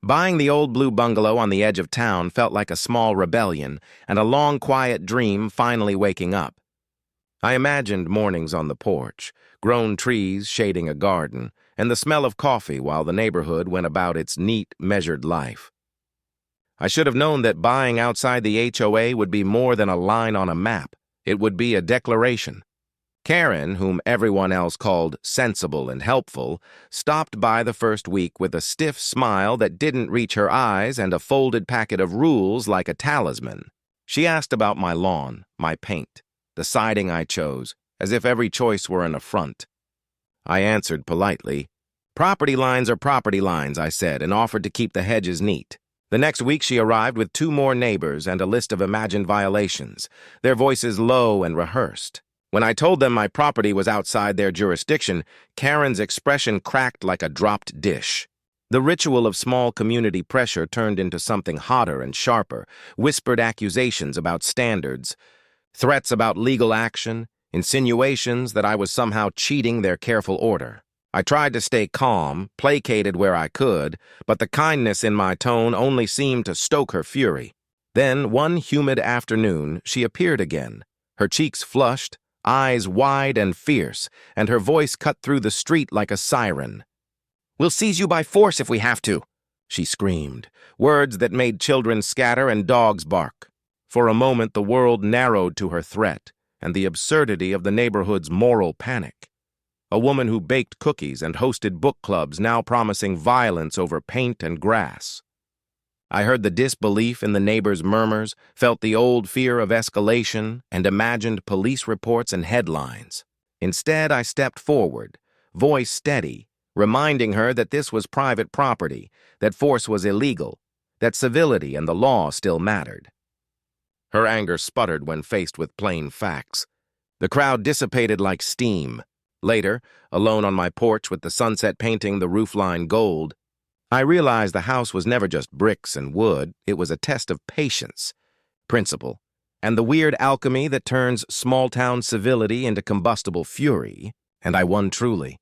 Buying the old blue bungalow on the edge of town felt like a small rebellion and a long, quiet dream finally waking up. I imagined mornings on the porch, grown trees shading a garden, and the smell of coffee while the neighborhood went about its neat, measured life. I should have known that buying outside the HOA would be more than a line on a map. It would be a declaration. Karen, whom everyone else called sensible and helpful, stopped by the first week with a stiff smile that didn't reach her eyes and a folded packet of rules like a talisman. She asked about my lawn, my paint, the siding I chose, as if every choice were an affront. I answered politely. "Property lines are property lines," I said, and offered to keep the hedges neat. The next week she arrived with 2 more neighbors and a list of imagined violations, their voices low and rehearsed. When I told them my property was outside their jurisdiction, Karen's expression cracked like a dropped dish. The ritual of small community pressure turned into something hotter and sharper, whispered accusations about standards, threats about legal action, insinuations that I was somehow cheating their careful order. I tried to stay calm, placated where I could, but the kindness in my tone only seemed to stoke her fury. Then, one humid afternoon, she appeared again, her cheeks flushed, eyes wide and fierce, and her voice cut through the street like a siren. "We'll seize you by force if we have to," she screamed, words that made children scatter and dogs bark. For a moment the world narrowed to her threat and the absurdity of the neighborhood's moral panic. A woman who baked cookies and hosted book clubs now promising violence over paint and grass. I heard the disbelief in the neighbors' murmurs, felt the old fear of escalation, and imagined police reports and headlines. Instead, I stepped forward, voice steady, reminding her that this was private property, that force was illegal, that civility and the law still mattered. Her anger sputtered when faced with plain facts. The crowd dissipated like steam. Later, alone on my porch with the sunset painting the roofline gold, I realized the house was never just bricks and wood. It was a test of patience, principle, and the weird alchemy that turns small-town civility into combustible fury, and I won truly.